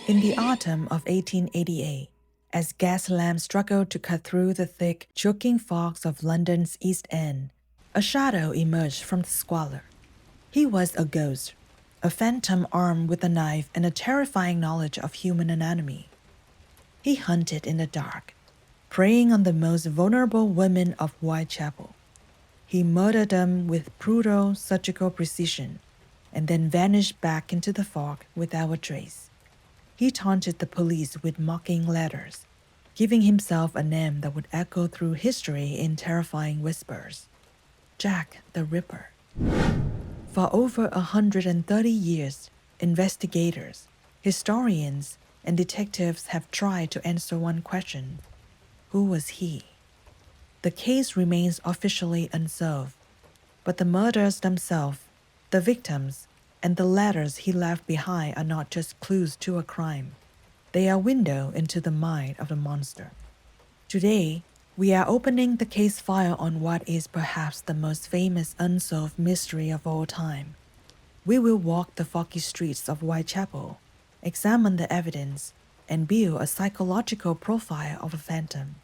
In the autumn of 1888, as gas lamps struggled to cut through the thick, choking fogs of London's East End, a shadow emerged from the squalor. He was a ghost, a phantom armed with a knife and a terrifying knowledge of human anatomy. He hunted in the dark, preying on the most vulnerable women of Whitechapel. He murdered them with brutal surgical precision and then vanished back into the fog without a trace. He taunted the police with mocking letters, giving himself a name that would echo through history in terrifying whispers: Jack the Ripper. For over 130 years, investigators, historians, and detectives have tried to answer one question: who was he? The case remains officially unsolved, but the murders themselves, the victims, and the letters he left behind are not just clues to a crime. They are a window into the mind of the monster. Today, we are opening the case file on what is perhaps the most famous unsolved mystery of all time. We will walk the foggy streets of Whitechapel, examine the evidence, and build a psychological profile of a phantom.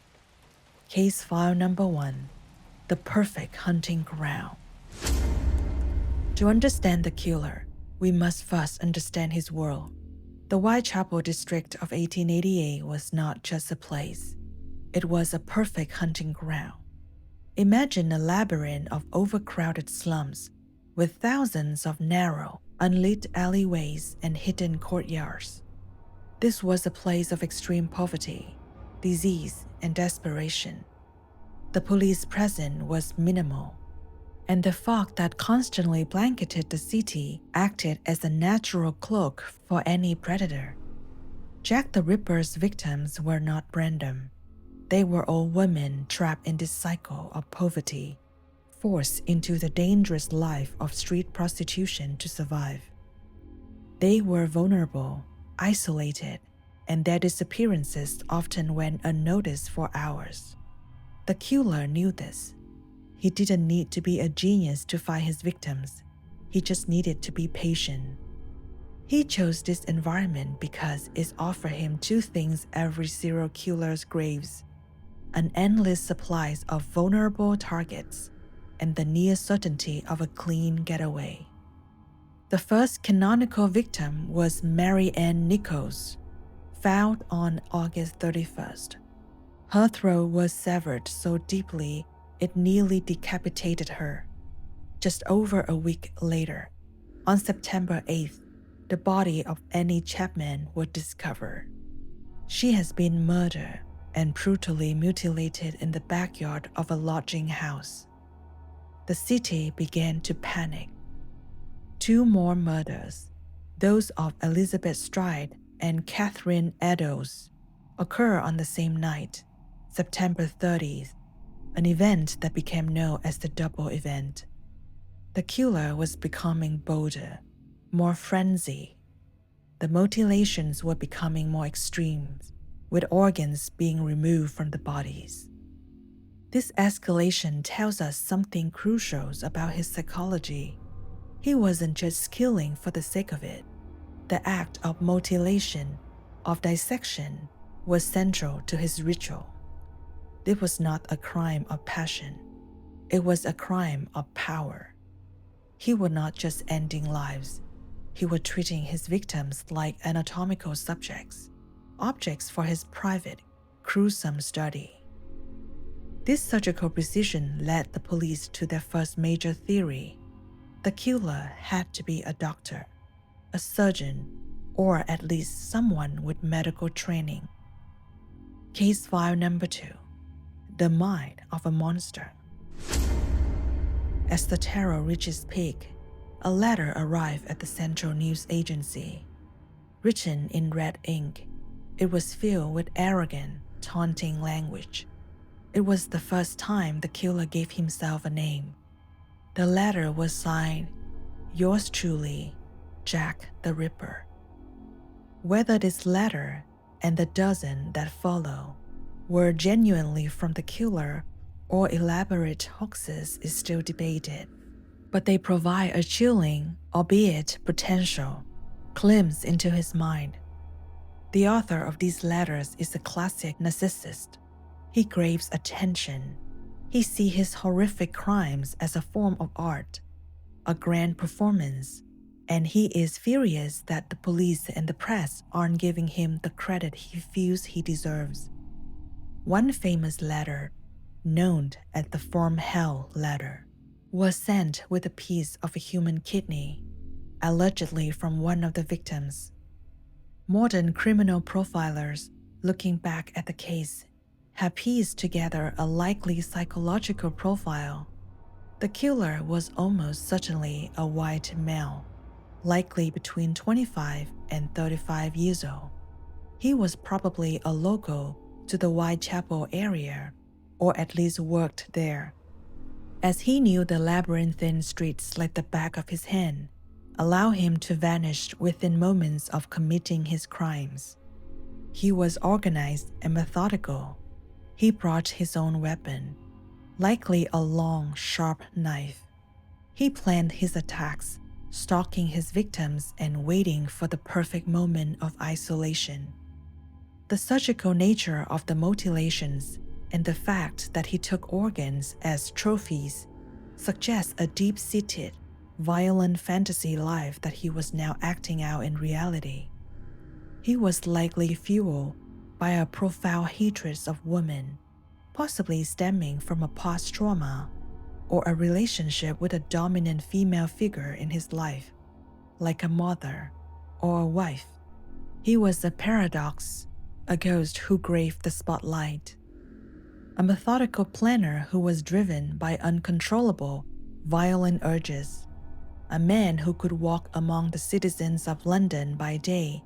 Case file number 1: The perfect hunting ground. To understand the killer, we must first understand his world. The Whitechapel district of 1888 was not just a place. It was a perfect hunting ground. Imagine a labyrinth of overcrowded slums with thousands of narrow, unlit alleyways and hidden courtyards. This was a place of extreme poverty, disease, and desperation. The police presence was minimal, and the fog that constantly blanketed the city acted as a natural cloak for any predator. Jack the Ripper's victims were not random. They were all women trapped in this cycle of poverty, forced into the dangerous life of street prostitution to survive. They were vulnerable, isolated, and their disappearances often went unnoticed for hours. The killer knew this. He didn't need to be a genius to find his victims. He just needed to be patient. He chose this environment because it offered him two things every serial killer's craves: an endless supply of vulnerable targets and the near certainty of a clean getaway. The first canonical victim was Mary Ann Nichols, found on August 31st. Her throat was severed so deeply it nearly decapitated her. Just over a week later, on September 8th, the body of Annie Chapman was discovered. She has been murdered and brutally mutilated in the backyard of a lodging house. The city began to panic. Two more murders, those of Elizabeth Stride and Catherine Eddowes, occur on the same night, September 30th, an event that became known as the double event. The killer was becoming bolder, more frenzied. The mutilations were becoming more extreme, with organs being removed from the bodies. This escalation tells us something crucial about his psychology. He wasn't just killing for the sake of it. The act of mutilation, of dissection, was central to his ritual. This was not a crime of passion. It was a crime of power. He was not just ending lives. He was treating his victims like anatomical subjects, objects for his private, gruesome study. This surgical precision led the police to their first major theory. The killer had to be a doctor, a surgeon, or at least someone with medical training. Case file number 2: The mind of a monster. As the terror reached its peak, a letter arrived at the Central News Agency. Written in red ink, it was filled with arrogant, taunting language. It was the first time the killer gave himself a name. The letter was signed, "Yours truly, Jack the Ripper." Whether this letter and the dozen that follow were genuinely from the killer or elaborate hoaxes is still debated, but they provide a chilling, albeit potential, glimpse into his mind. The author of these letters is a classic narcissist. He craves attention. He sees his horrific crimes as a form of art, a grand performance, and he is furious that the police and the press aren't giving him the credit he feels he deserves. One famous letter, known as the From Hell letter, was sent with a piece of a human kidney, allegedly from one of the victims. Modern criminal profilers, looking back at the case, have pieced together a likely psychological profile. The killer was almost certainly a white male, likely between 25 and 35 years old. He was probably a local to the Whitechapel area, or at least worked there, as he knew the labyrinthine streets like the back of his hand, allow him to vanish within moments of committing his crimes. He was organized and methodical. He brought his own weapon, likely a long, sharp knife. He planned his attacks, stalking his victims and waiting for the perfect moment of isolation. The surgical nature of the mutilations and the fact that he took organs as trophies suggests a deep-seated, violent fantasy life that he was now acting out in reality. He was likely fueled by a profound hatred of women, possibly stemming from a past trauma or a relationship with a dominant female figure in his life, like a mother or a wife. He was a paradox, a ghost who craved the spotlight, a methodical planner who was driven by uncontrollable, violent urges, a man who could walk among the citizens of London by day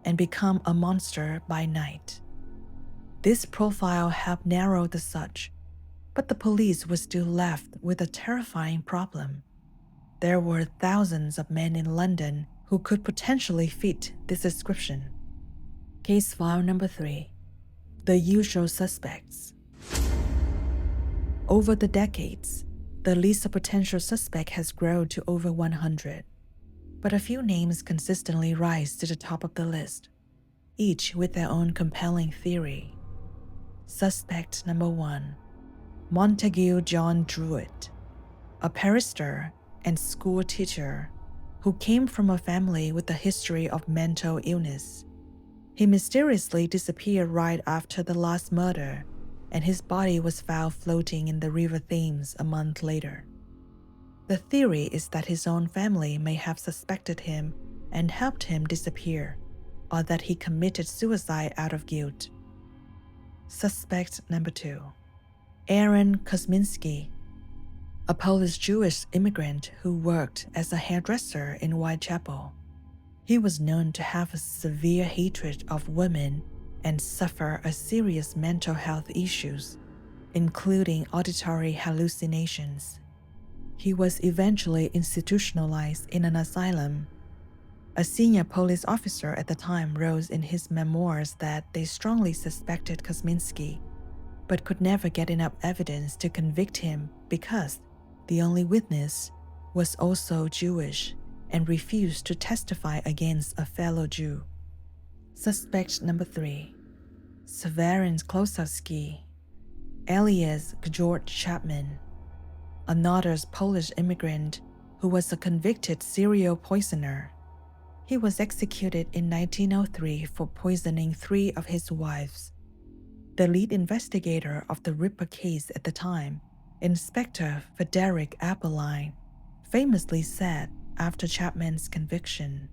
and become a monster by night. This profile helped narrow the search, but the police were still left with a terrifying problem. There were thousands of men in London who could potentially fit this description. Case file number 3. The usual suspects. Over the decades, the list of potential suspects has grown to over 100, but a few names consistently rise to the top of the list, each with their own compelling theory. Suspect number 1, Montague John Druitt, a barrister and school teacher who came from a family with a history of mental illness. He mysteriously disappeared right after the last murder, and his body was found floating in the River Thames a month later. The theory is that his own family may have suspected him and helped him disappear, or that he committed suicide out of guilt. Suspect number 2, Aaron Kosminski, a Polish-Jewish immigrant who worked as a hairdresser in Whitechapel. He was known to have a severe hatred of women and suffer a serious mental health issues, including auditory hallucinations. He was eventually institutionalized in an asylum. A senior police officer at the time wrote in his memoirs that they strongly suspected Kosminski, but could never get enough evidence to convict him because the only witness was also Jewish and refused to testify against a fellow Jew. Suspect number 3, Severin Klosowski, alias George Chapman, another Polish immigrant who was a convicted serial poisoner. He was executed in 1903 for poisoning 3 of his wives. The lead investigator of the Ripper case at the time, Inspector Frederick Aberline, famously said after Chapman's conviction,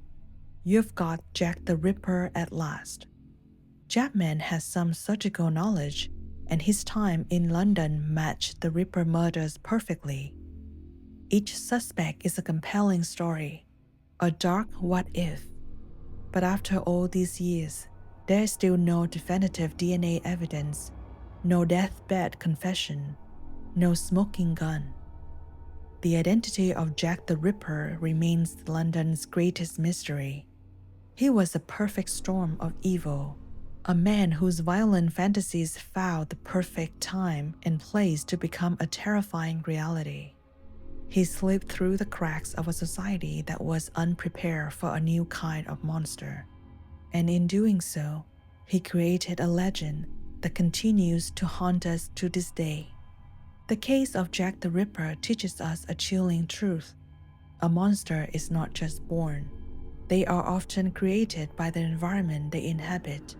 "You've got Jack the Ripper at last." Chapman has some surgical knowledge, and his time in London matched the Ripper murders perfectly. Each suspect is a compelling story, a dark what if. But after all these years, there is still no definitive DNA evidence, no deathbed confession, no smoking gun. The identity of Jack the Ripper remains London's greatest mystery. He was a perfect storm of evil, a man whose violent fantasies found the perfect time and place to become a terrifying reality. He slipped through the cracks of a society that was unprepared for a new kind of monster. And in doing so, he created a legend that continues to haunt us to this day. The case of Jack the Ripper teaches us a chilling truth. A monster is not just born. They are often created by the environment they inhabit.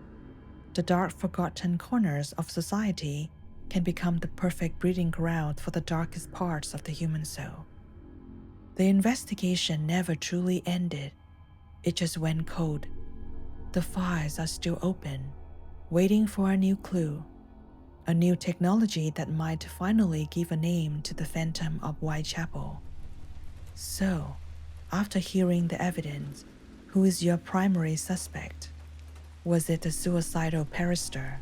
The dark, forgotten corners of society can become the perfect breeding ground for the darkest parts of the human soul. The investigation never truly ended. It just went cold. The files are still open, waiting for a new clue, a new technology that might finally give a name to the Phantom of Whitechapel. So, after hearing the evidence, who is your primary suspect? Was it the suicidal barrister,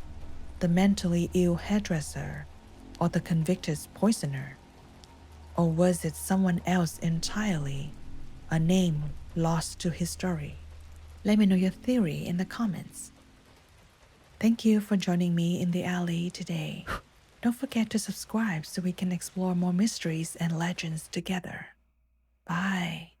the mentally ill hairdresser, or the convicted poisoner? Or was it someone else entirely, a name lost to history? Let me know your theory in the comments. Thank you for joining me in the alley today. Don't forget to subscribe so we can explore more mysteries and legends together. Bye.